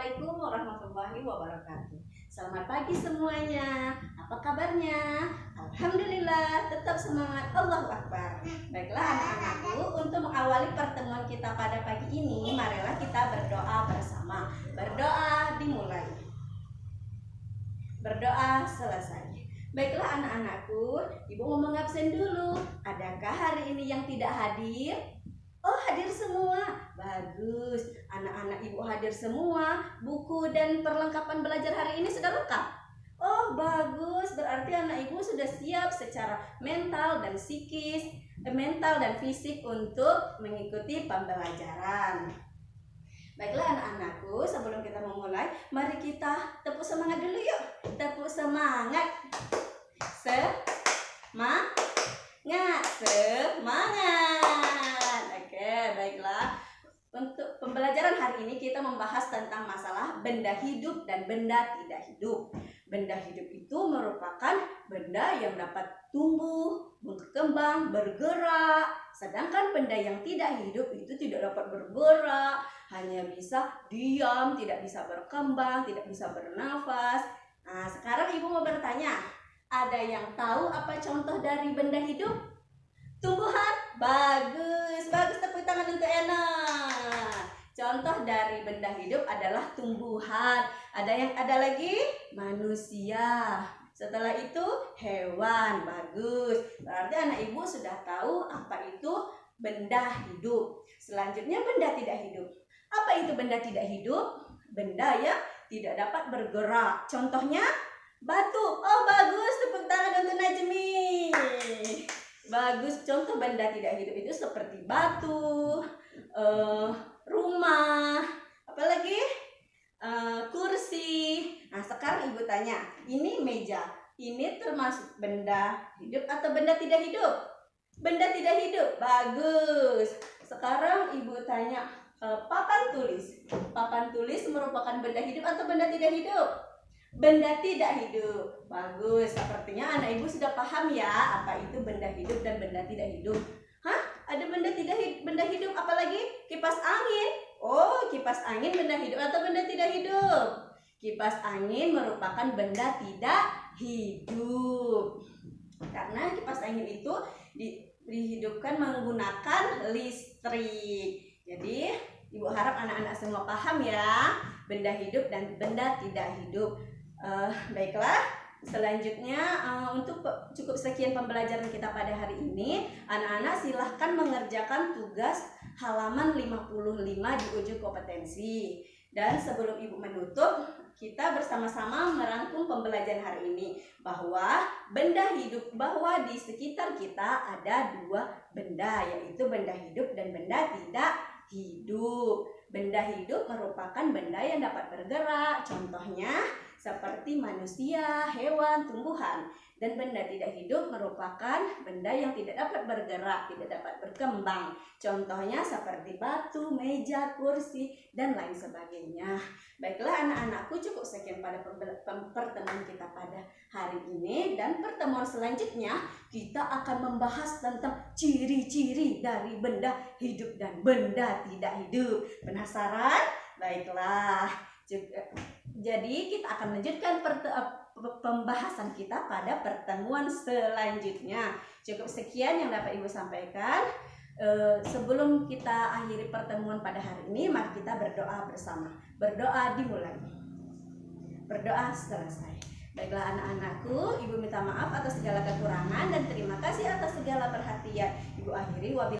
Assalamualaikum warahmatullahi wabarakatuh. Selamat pagi semuanya. Apa kabarnya? Alhamdulillah, tetap semangat. Allahu Akbar. Baiklah anak-anakku, untuk mengawali pertemuan kita pada pagi ini, marilah kita berdoa bersama. Berdoa dimulai. Berdoa selesai. Baiklah anak-anakku, ibu mau mengabsen dulu. Adakah hari ini yang tidak hadir? Oh, hadir semua. Bagus. Anak-anak ibu hadir semua. Buku dan perlengkapan belajar hari ini sudah lengkap. Oh, bagus. Berarti anak ibu sudah siap secara mental dan psikis, mental dan fisik untuk mengikuti pembelajaran. Baiklah anak-anakku, sebelum kita memulai, mari kita tepuk semangat dulu yuk. Tepuk semangat. Semangat. Baiklah, untuk pembelajaran hari ini kita membahas tentang masalah benda hidup dan benda tidak hidup. Benda hidup itu merupakan benda yang dapat tumbuh, berkembang, bergerak. Sedangkan benda yang tidak hidup itu tidak dapat bergerak, hanya bisa diam, tidak bisa berkembang, tidak bisa bernafas. Nah, sekarang ibu mau bertanya, ada yang tahu apa contoh dari benda hidup? Tumbuhan? Bagus, tepuk tangan untuk enak. Contoh dari benda hidup adalah tumbuhan. Ada lagi manusia. Setelah itu hewan. Bagus. Berarti anak ibu sudah tahu apa itu benda hidup. Selanjutnya benda tidak hidup. Apa itu benda tidak hidup? Benda yang tidak dapat bergerak. Contohnya batu. Oh, bagus, tepuk tangan untuk Najmi. Bagus, contoh benda tidak hidup itu seperti batu, rumah, apalagi kursi. Nah, sekarang ibu tanya, ini meja, ini termasuk benda hidup atau benda tidak hidup? Benda tidak hidup, bagus. Sekarang ibu tanya, papan tulis. Papan tulis merupakan benda hidup atau benda tidak hidup? Benda tidak hidup. Bagus, sepertinya anak ibu sudah paham ya apa itu benda hidup dan benda tidak hidup. Hah? Ada benda tidak hidup, benda hidup apalagi? Kipas angin. Oh, kipas angin benda hidup atau benda tidak hidup? Kipas angin merupakan benda tidak hidup. Karena kipas angin itu dihidupkan menggunakan listrik. Jadi, ibu harap anak-anak semua paham ya, benda hidup dan benda tidak hidup. Baiklah, selanjutnya untuk cukup sekian pembelajaran kita pada hari ini. Anak-anak silahkan mengerjakan tugas halaman 55 di ujung kompetensi. Dan sebelum ibu menutup, kita bersama-sama merangkum pembelajaran hari ini bahwa benda hidup, bahwa di sekitar kita ada dua benda, yaitu benda hidup dan benda tidak hidup. Benda hidup merupakan benda yang dapat bergerak, contohnya seperti manusia, hewan, tumbuhan. Dan benda tidak hidup merupakan benda yang tidak dapat bergerak, tidak dapat berkembang. Contohnya seperti batu, meja, kursi, dan lain sebagainya. Baiklah anak-anakku, cukup sekian pada pertemuan kita pada hari ini. Dan pertemuan selanjutnya kita akan membahas tentang ciri-ciri dari benda hidup dan benda tidak hidup. Penasaran? Baiklah. Jadi kita akan lanjutkan pembahasan kita pada pertemuan selanjutnya. Cukup sekian yang dapat ibu sampaikan. Sebelum kita akhiri pertemuan pada hari ini, mari kita berdoa bersama. Berdoa dimulai. Berdoa selesai. Baiklah anak-anakku, ibu minta maaf atas segala kekurangan dan terima kasih atas segala perhatian. Ibu akhiri wabillahi